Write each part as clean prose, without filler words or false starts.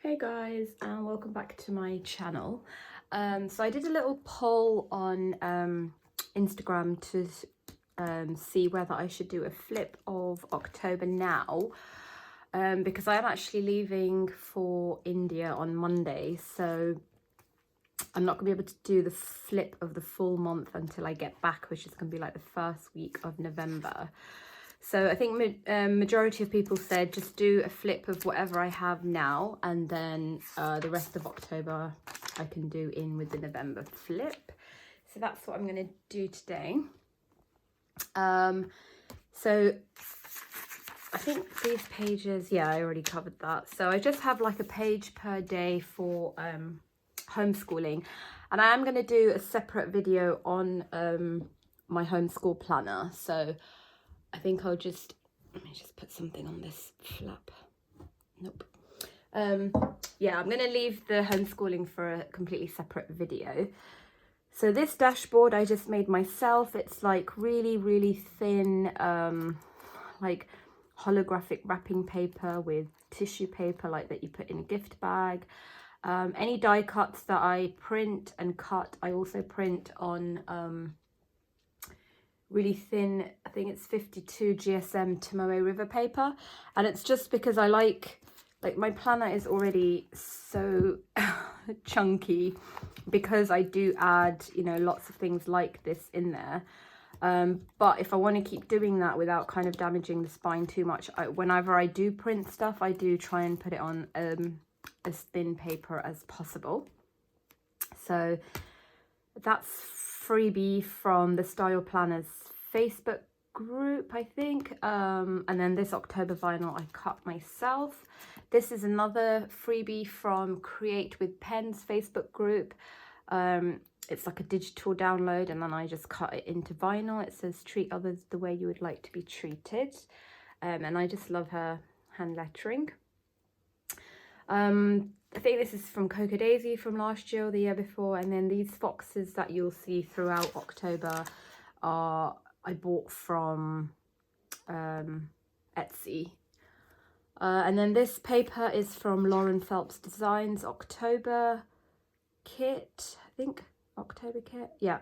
Hey guys, and welcome back to my channel. So I did a little poll on Instagram to see whether I should do a flip of October now, because I am actually leaving for India on Monday, so I'm not going to be able to do the flip of the full month until I get back, which is going to be like the first week of November. So I think majority of people said just do a flip of whatever I have now, and then the rest of October I can do in with the November flip. So that's what I'm going to do today. So I think these pages, yeah, I already covered that. So I just have like a page per day for homeschooling, and I am going to do a separate video on my homeschool planner. So I think I'll just, let me just put something on this flap. Nope. Yeah, I'm going to leave the homeschooling for a completely separate video. So this dashboard I just made myself. It's like really, really thin, like holographic wrapping paper with tissue paper like that you put in a gift bag. Any die cuts that I print and cut, I also print on really thin, I think it's 52 GSM Tomoe River paper, and it's just because I like my planner is already so chunky because I do add, you know, lots of things like this in there. But if I want to keep doing that without kind of damaging the spine too much, whenever I do print stuff, I do try and put it on as thin paper as possible. So that's freebie from the Style Planners Facebook group, I think. And then this October vinyl I cut myself. This is another freebie from Create with Pens Facebook group. It's like a digital download, and then I just cut it into vinyl. It says treat others the way you would like to be treated. And I just love her hand lettering. I think this is from Coco Daisy from last year or the year before, and then these foxes that you'll see throughout October are I bought from Etsy. And then this paper is from Lauren Phelps Designs October kit, I think, October kit, yeah.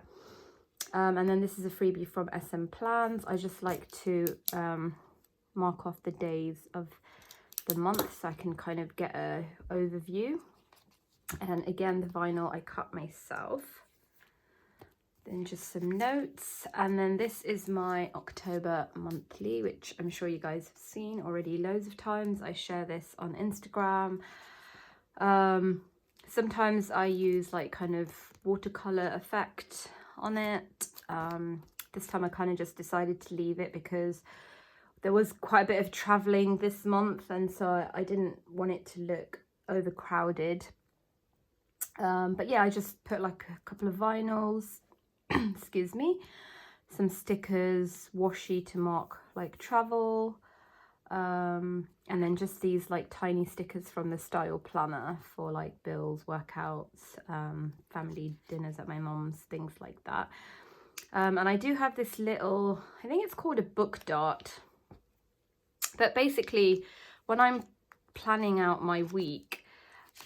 And then this is a freebie from SM Plans. I just like to mark off the days of the month so I can kind of get a overview. And again, the vinyl I cut myself. Then just some notes, and then this is my October monthly, which I'm sure you guys have seen already loads of times. I share this on Instagram. Sometimes I use like kind of watercolor effect on it. This time I kind of just decided to leave it because there was quite a bit of traveling this month, and so I didn't want it to look overcrowded. But yeah, I just put like a couple of vinyls, excuse me, some stickers, washi to mark like travel, and then just these like tiny stickers from the Style Planner for like bills, workouts, family dinners at my mum's, things like that. And I do have this little, I think it's called a book dart, but basically when I'm planning out my week,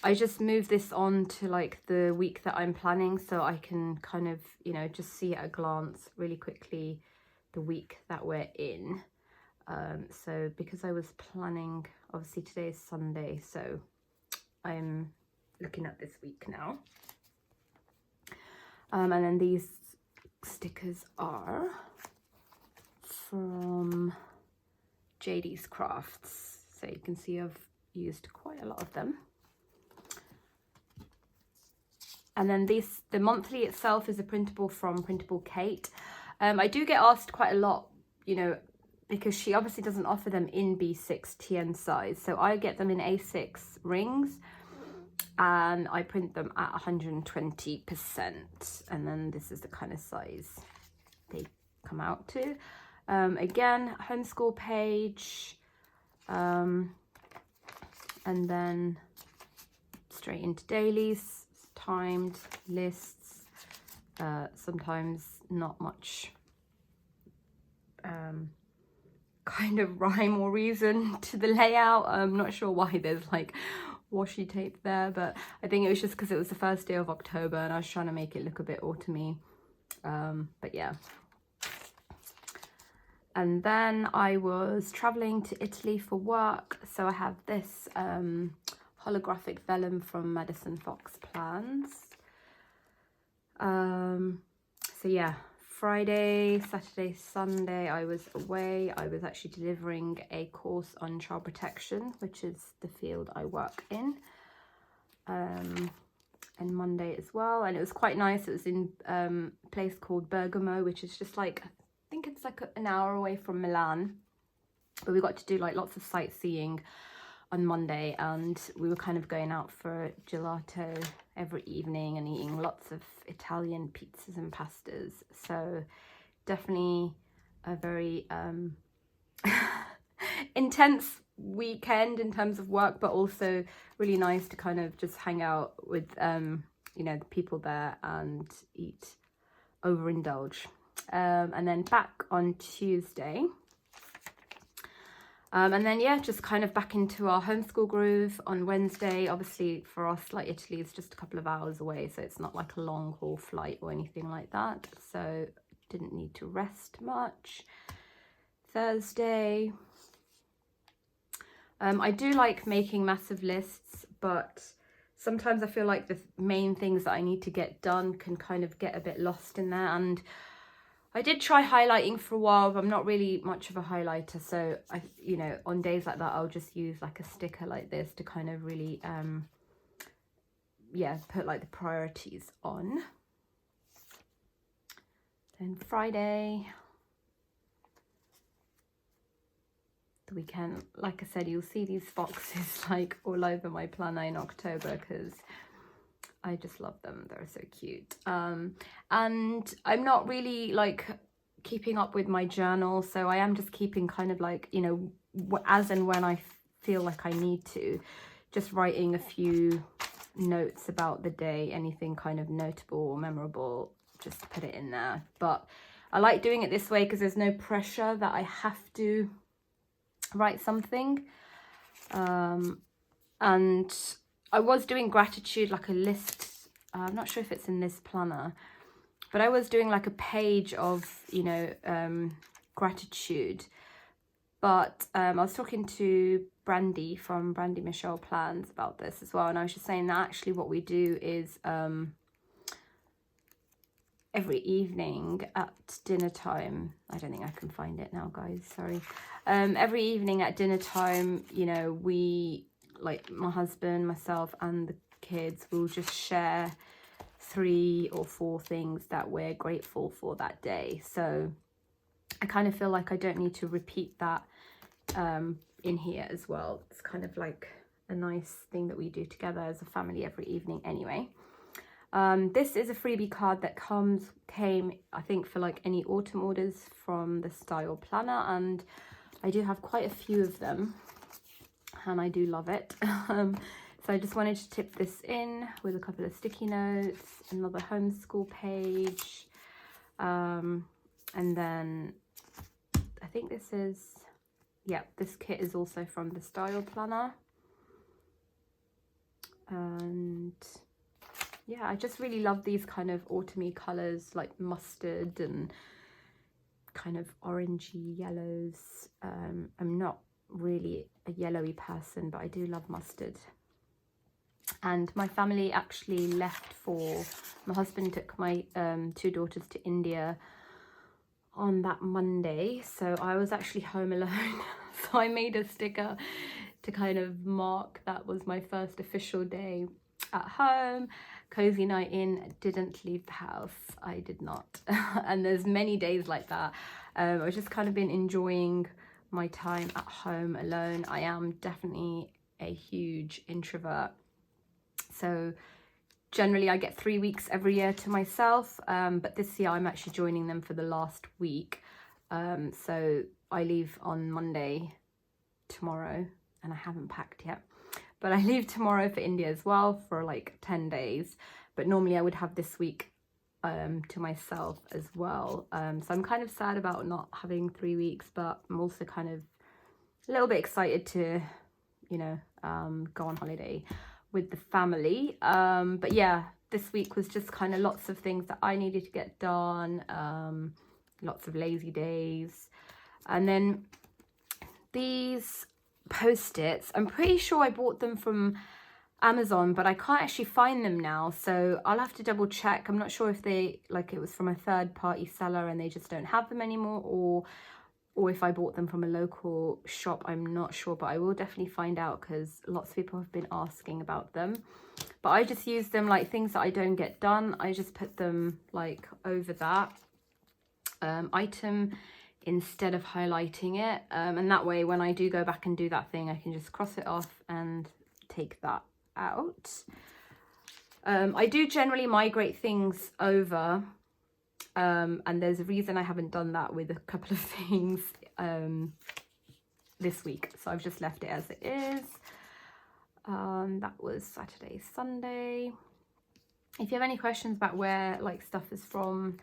I just move this on to like the week that I'm planning, so I can kind of, you know, just see at a glance really quickly the week that we're in. So because I was planning, obviously today is Sunday, so I'm looking at this week now. And then these stickers are from JD's Crafts, so you can see I've used quite a lot of them. And then the monthly itself is a printable from Printable Kate. I do get asked quite a lot, you know, because she obviously doesn't offer them in B6 TN size. So I get them in A6 rings, and I print them at 120%. And then this is the kind of size they come out to. Again, homeschool page, and then straight into dailies. Timed lists, sometimes not much kind of rhyme or reason to the layout. I'm not sure why there's like washi tape there, but I think it was just because it was the first day of October and I was trying to make it look a bit autumny. But yeah. And then I was traveling to Italy for work, so I have this holographic vellum from Madison Fox Plans. So yeah, Friday, Saturday, Sunday I was away. I was actually delivering a course on child protection, which is the field I work in, and Monday as well. And it was quite nice. It was in a place called Bergamo, which is just like, I think it's like an hour away from Milan, but we got to do like lots of sightseeing on Monday, and we were kind of going out for gelato every evening and eating lots of Italian pizzas and pastas. So definitely a very intense weekend in terms of work, but also really nice to kind of just hang out with you know, the people there and overindulge. And then back on Tuesday. And then, yeah, just kind of back into our homeschool groove on Wednesday. Obviously, for us, like, Italy is just a couple of hours away, so it's not like a long haul flight or anything like that. So didn't need to rest much. Thursday. I do like making massive lists, but sometimes I feel like the main things that I need to get done can kind of get a bit lost in there. And I did try highlighting for a while, but I'm not really much of a highlighter. So I, you know, on days like that, I'll just use like a sticker like this to kind of really, yeah, put like the priorities on. Then Friday, the weekend, like I said, you'll see these foxes like all over my planner in October because I just love them. They're so cute. And I'm not really like keeping up with my journal, so I am just keeping kind of like, you know, as and when I feel like I need to, just writing a few notes about the day, anything kind of notable or memorable, just put it in there. But I like doing it this way because there's no pressure that I have to write something. And I was doing gratitude, like a list. I'm not sure if it's in this planner, but I was doing like a page of, you know, gratitude. But I was talking to Brandy from Brandy Michelle Plans about this as well. And I was just saying that actually what we do is every evening at dinner time, I don't think I can find it now, guys, sorry. Every evening at dinner time, you know, we, like my husband, myself and the kids will just share 3 or 4 things that we're grateful for that day. So I kind of feel like I don't need to repeat that in here as well. It's kind of like a nice thing that we do together as a family every evening anyway. This is a freebie card that came, I think, for like any autumn orders from the Style Planner, and I do have quite a few of them and I do love it. So I just wanted to tip this in with a couple of sticky notes, another homeschool page, and then I think this is, yeah, this kit is also from the Style Planner. And yeah, I just really love these kind of autumny colours like mustard and kind of orangey yellows. I'm not really a yellowy person, but I do love mustard. And my family actually left my husband took my 2 daughters to India on that Monday, so I was actually home alone. So I made a sticker to kind of mark that was my first official day at home. Cozy night in, didn't leave the house. I did not. And there's many days like that. I've just kind of been enjoying my time at home alone. I am definitely a huge introvert, so generally I get 3 weeks every year to myself, but this year I'm actually joining them for the last week. So I leave on Monday tomorrow, and I haven't packed yet, but I leave tomorrow for India as well for like 10 days. But normally I would have this week to myself as well. So I'm kind of sad about not having 3 weeks, but I'm also kind of a little bit excited to, you know, go on holiday with the family. But yeah, this week was just kind of lots of things that I needed to get done, lots of lazy days. And then these Post-its, I'm pretty sure I bought them from Amazon, but I can't actually find them now, so I'll have to double check. I'm not sure if they, like, it was from a third-party seller and they just don't have them anymore, or if I bought them from a local shop. I'm not sure, but I will definitely find out because lots of people have been asking about them. But I just use them like things that I don't get done. I just put them like over that item instead of highlighting it. And that way, when I do go back and do that thing, I can just cross it off and take that out. I do generally migrate things over. And there's a reason I haven't done that with a couple of things this week. So I've just left it as it is. That was Saturday, Sunday. If you have any questions about where like stuff is from,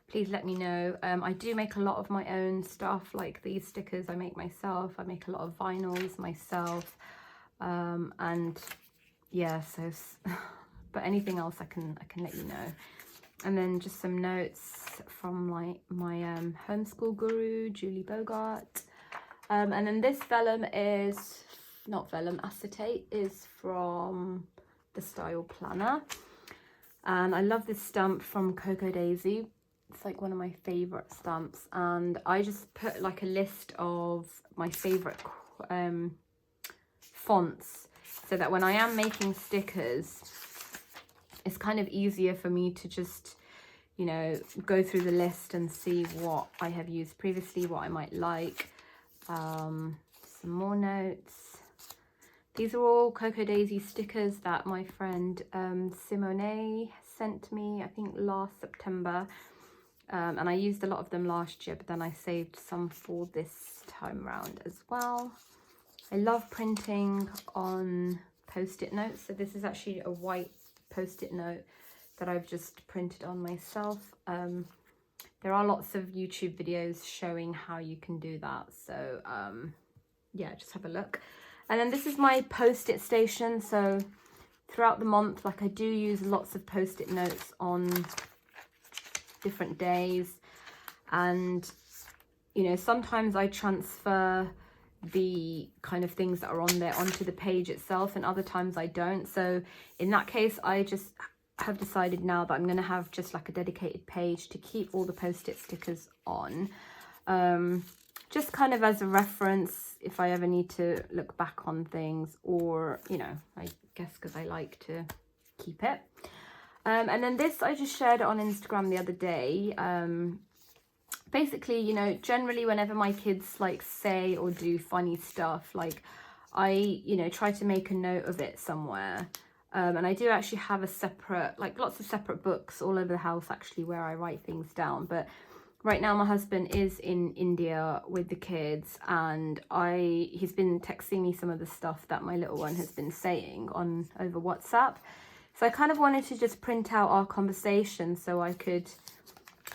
please let me know. I do make a lot of my own stuff, like these stickers I make myself. I make a lot of vinyls myself. And yeah, so, but anything else I can let you know. And then just some notes from like my homeschool guru, Julie Bogart. And then this vellum is, not vellum, acetate is from the Style Planner. And I love this stamp from Cocoa Daisy. It's like one of my favorite stamps. And I just put like a list of my favorite fonts, so that when I am making stickers, it's kind of easier for me to just, you know, go through the list and see what I have used previously, what I might like. Some more notes. These are all Cocoa Daisy stickers that my friend Simone sent me, I think last September. And I used a lot of them last year, but then I saved some for this time round as well. I love printing on Post-it notes. So this is actually a white Post-it note that I've just printed on myself. There are lots of YouTube videos showing how you can do that. So yeah, just have a look. And then this is my Post-it station. So throughout the month, like I do use lots of Post-it notes on different days. And, you know, sometimes I transfer the kind of things that are on there onto the page itself, and other times I don't. So in that case, I just have decided now that I'm going to have just like a dedicated page to keep all the Post-it stickers on, just kind of as a reference if I ever need to look back on things, or, you know, I guess because I like to keep it. And then this, I just shared it on Instagram the other day. Basically, you know, generally whenever my kids like say or do funny stuff, like I, you know, try to make a note of it somewhere. And I do actually have a separate, like lots of separate books all over the house actually where I write things down. But right now my husband is in India with the kids, and he's been texting me some of the stuff that my little one has been saying over WhatsApp. So I kind of wanted to just print out our conversation so I could,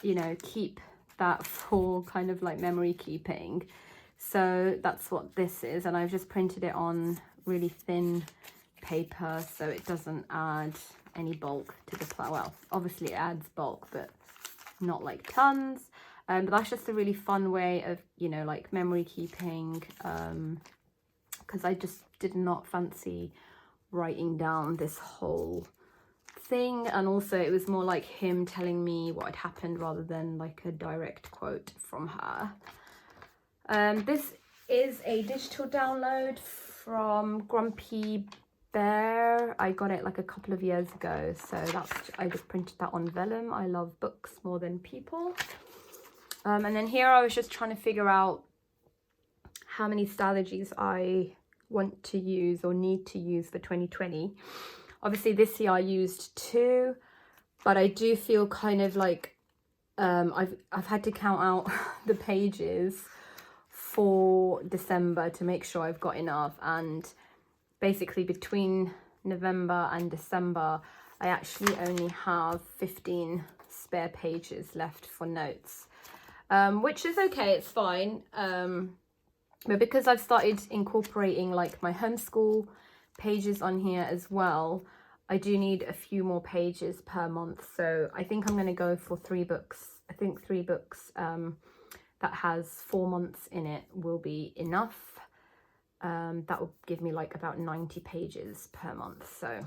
you know, keep that for kind of like memory keeping. So that's what this is, and I've just printed it on really thin paper so it doesn't add any bulk to the plan. Well, obviously it adds bulk, but not like tons. But that's just a really fun way of, you know, like memory keeping, because I just did not fancy writing down this whole thing, and also it was more like him telling me what had happened rather than like a direct quote from her. This is a digital download from Grumpy Bear. I got it like a couple of years ago, so I just printed that on vellum. I love books more than people. And then here I was just trying to figure out how many Stalogies I want to use or need to use for 2020. Obviously this year I used 2, but I do feel kind of like I've had to count out the pages for December to make sure I've got enough, and basically between November and December I actually only have 15 spare pages left for notes, which is okay, it's fine. But because I've started incorporating like my homeschool pages on here as well, I do need a few more pages per month. So I think I'm going to go for 3 books. I think 3 books that has 4 months in it will be enough. That will give me like about 90 pages per month. So,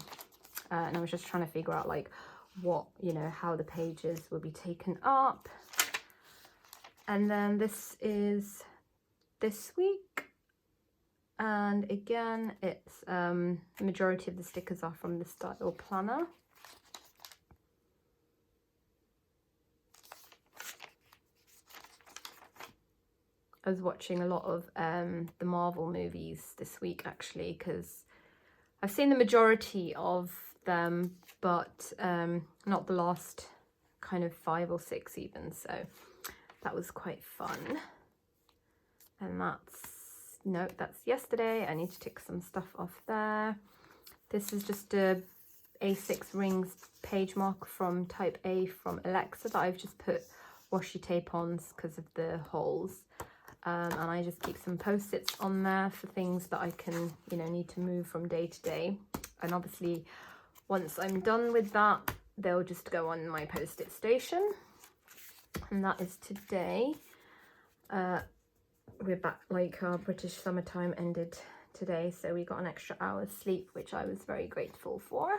and I was just trying to figure out like what, you know, how the pages will be taken up. And then this is this week. And again, it's the majority of the stickers are from the Style Planner. I was watching a lot of the Marvel movies this week actually, because I've seen the majority of them, but not the last kind of 5 or 6 even, so that was quite fun. And that's yesterday. I need to tick some stuff off there. This is just a A6 rings page mark from type A from Alexa that I've just put washi tape on because of the holes. And I just keep some post-its on there for things that I can, you know, need to move from day to day. And obviously, once I'm done with that, they'll just go on my post-it station. And that is today. We're back, like our British summertime ended today, so we got an extra hour's sleep, which I was very grateful for.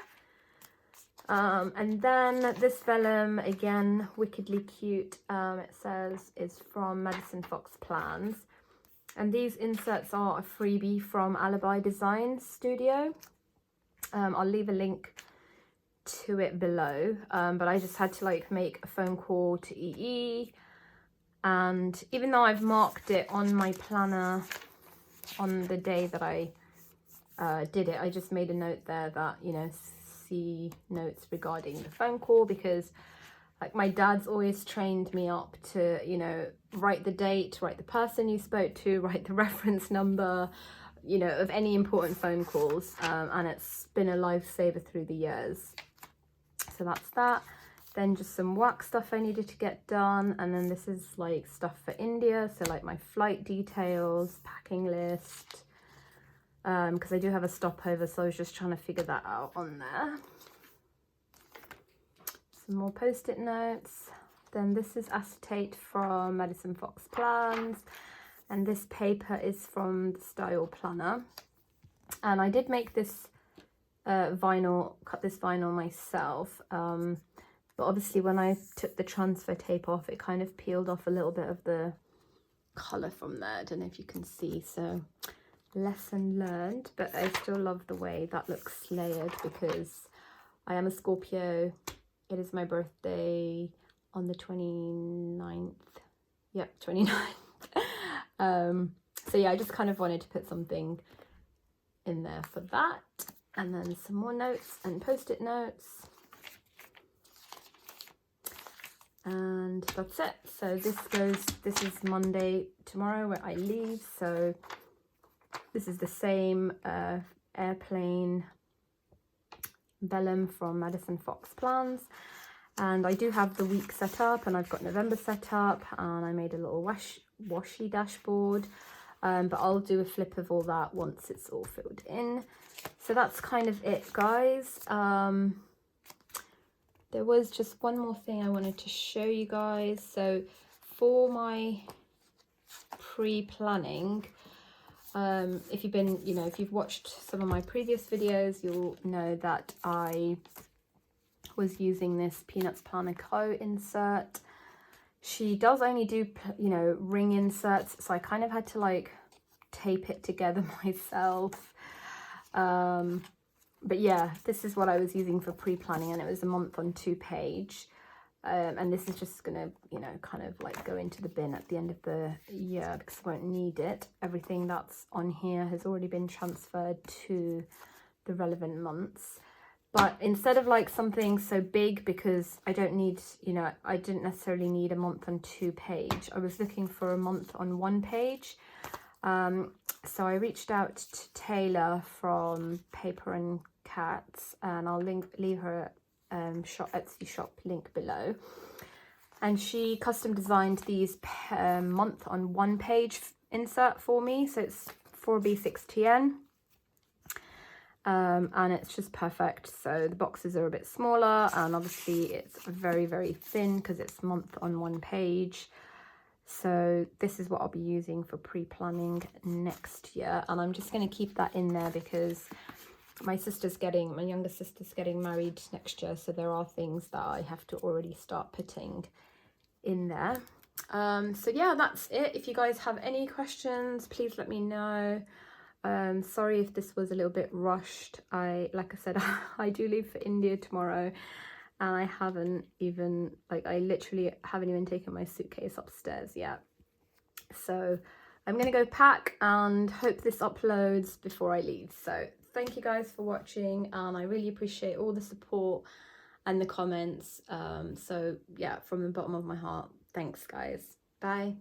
And then this vellum, again, wickedly cute. It says is from Madison Fox Plans, and these inserts are a freebie from Alibi Design Studio. I'll leave a link to it below, but I just had to like make a phone call to EE, and even though I've marked it on my planner on the day that I did it, I just made a note there that, you know, see notes regarding the phone call, because like my dad's always trained me up to, you know, write the date, write the person you spoke to, write the reference number, you know, of any important phone calls, and it's been a lifesaver through the years. So that's that. Then just some work stuff I needed to get done, and then this is like stuff for India, so like my flight details, packing list, because I do have a stopover, so I was just trying to figure that out on there. Some more post-it notes. Then this is acetate from Madison Fox Plans, and this paper is from the Style Planner. And I did make this cut this vinyl myself, but obviously when I took the transfer tape off, it kind of peeled off a little bit of the colour from there. I don't know if you can see, so lesson learned, but I still love the way that looks layered because I am a Scorpio. It is my birthday on the 29th. Yep, 29th. So yeah, I just kind of wanted to put something in there for that. And then some more notes and post-it notes. And that's it. So this is Monday tomorrow where I leave. So this is the same airplane vellum from Madison Fox Plans. And I do have the week set up, and I've got November set up, and I made a little washi dashboard. But I'll do a flip of all that once it's all filled in. So that's kind of it, guys. There was just one more thing I wanted to show you guys. So for my pre-planning, if you've been, you know, if you've watched some of my previous videos, you'll know that I was using this Peanuts Planner Co. insert. She does only do, you know, ring inserts, so I kind of had to like tape it together myself. But yeah, this is what I was using for pre-planning, and it was a month on 2 page. And this is just gonna, you know, kind of like go into the bin at the end of the year because I won't need it. Everything that's on here has already been transferred to the relevant months. But instead of like something so big, because I don't need, you know, I didn't necessarily need a month on 2 page. I was looking for a month on 1 page. So I reached out to Taylor from Paper and Cats, and I'll leave her Etsy shop link below. And she custom designed these month on 1 page insert for me, so it's 4B6TN. And it's just perfect. So the boxes are a bit smaller, and obviously it's very, very thin because it's month on one page. So this is what I'll be using for pre-planning next year, and I'm just going to keep that in there because my younger sister's getting married next year, so there are things that I have to already start putting in there. So yeah, that's it. If you guys have any questions, please let me know. Sorry if this was a little bit rushed. Like I said, I do leave for India tomorrow, and I literally haven't even taken my suitcase upstairs yet. So I'm gonna go pack and hope this uploads before I leave. So thank you guys for watching, and I really appreciate all the support and the comments. So yeah, from the bottom of my heart, thanks guys. Bye.